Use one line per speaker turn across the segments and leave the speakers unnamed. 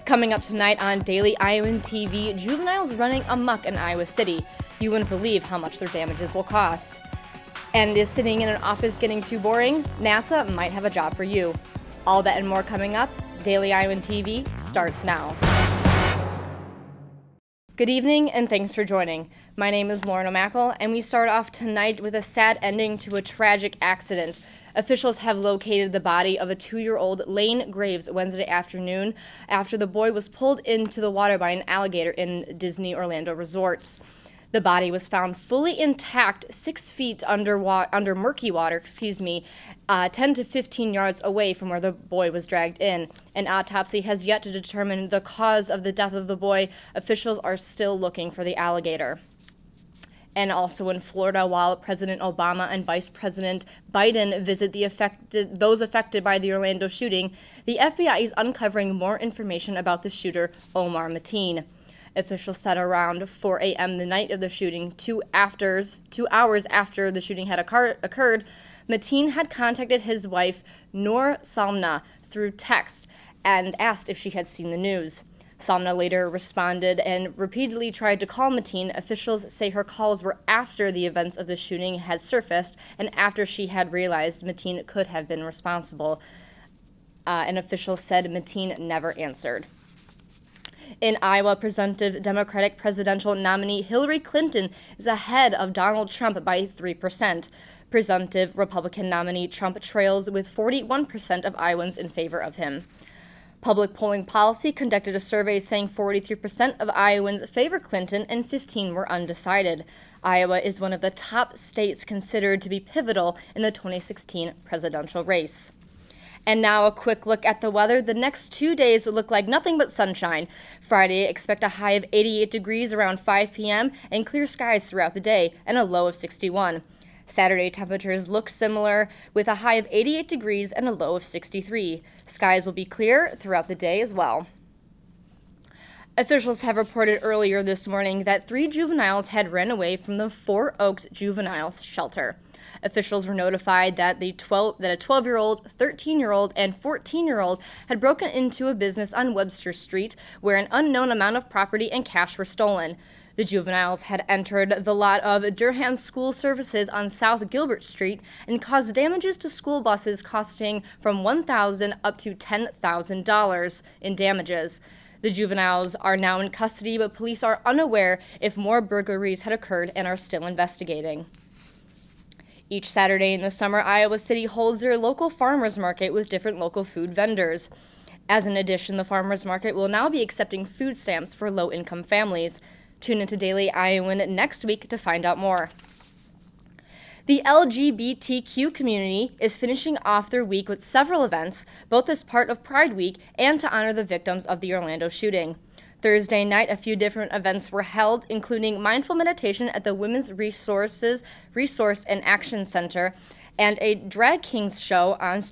Coming up tonight on Daily Iowan TV, juveniles running amok in Iowa City. You wouldn't believe how much their damages will cost. And is sitting in an office getting too boring? NASA might have a job for you. All that and more coming up. Daily Iowan TV starts now. Good evening and thanks for joining. My name is Lauren O'Mackle and we start off tonight with a sad ending to a tragic accident. Officials have located the body of a 2-year-old Lane Graves Wednesday afternoon after the boy was pulled into the water by an alligator in Disney Orlando resorts. The body was found fully intact 6 feet under murky water, 10 to 15 yards away from where the boy was dragged in. An autopsy has yet to determine the cause of the death of the boy. Officials are still looking for the alligator. And also in Florida, while President Obama and Vice President Biden visit those affected by the Orlando shooting, the FBI is uncovering more information about the shooter, Omar Mateen. Officials said around 4 a.m. the night of the shooting, 2 hours after the shooting had occurred, Mateen had contacted his wife, Noor Salma, through text and asked if she had seen the news. Salma later responded and repeatedly tried to call Mateen. Officials say her calls were after the events of the shooting had surfaced and after she had realized Mateen could have been responsible. An official said Mateen never answered. In Iowa, presumptive Democratic presidential nominee Hillary Clinton is ahead of Donald Trump by 3%. Presumptive Republican nominee Trump trails with 41% of Iowans in favor of him. Public Polling Policy conducted a survey saying 43% of Iowans favor Clinton and 15% were undecided. Iowa is one of the top states considered to be pivotal in the 2016 presidential race. And now a quick look at the weather. The next 2 days look like nothing but sunshine. Friday, expect a high of 88 degrees around 5 p.m. and clear skies throughout the day and a low of 61. Saturday temperatures look similar with a high of 88 degrees and a low of 63. Skies will be clear throughout the day as well. Officials have reported earlier this morning that 3 juveniles had ran away from the Four Oaks Juvenile Shelter. Officials were notified that a 12-year-old, 13-year-old, and 14-year-old had broken into a business on Webster Street where an unknown amount of property and cash were stolen. The juveniles had entered the lot of Durham School Services on South Gilbert Street and caused damages to school buses costing from $1,000 up to $10,000 in damages. The juveniles are now in custody, but police are unaware if more burglaries had occurred and are still investigating. Each Saturday in the summer, Iowa City holds their local farmers market with different local food vendors. As an addition, the farmers market will now be accepting food stamps for low-income families. Tune into Daily Iowan next week to find out more. The LGBTQ community is finishing off their week with several events, both as part of Pride Week and to honor the victims of the Orlando shooting. Thursday night, a few different events were held, including mindful meditation at the Women's Resource and Action Center and a Drag Kings show at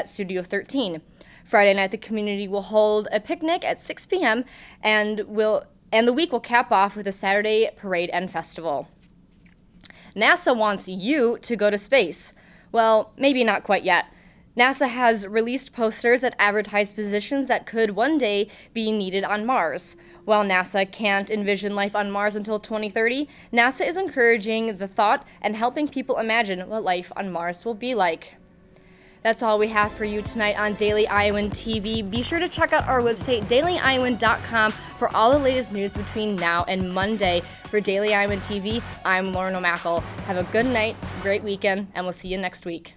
Studio 13. Friday night, the community will hold a picnic at 6 p.m. and the week will cap off with a Saturday parade and festival. NASA wants you to go to space. Well, maybe not quite yet. NASA has released posters that advertise positions that could one day be needed on Mars. While NASA can't envision life on Mars until 2030, NASA is encouraging the thought and helping people imagine what life on Mars will be like. That's all we have for you tonight on Daily Iowan TV. Be sure to check out our website, dailyiowan.com, for all the latest news between now and Monday. For Daily Iowan TV, I'm Lauren O'Mackle. Have a good night, great weekend, and we'll see you next week.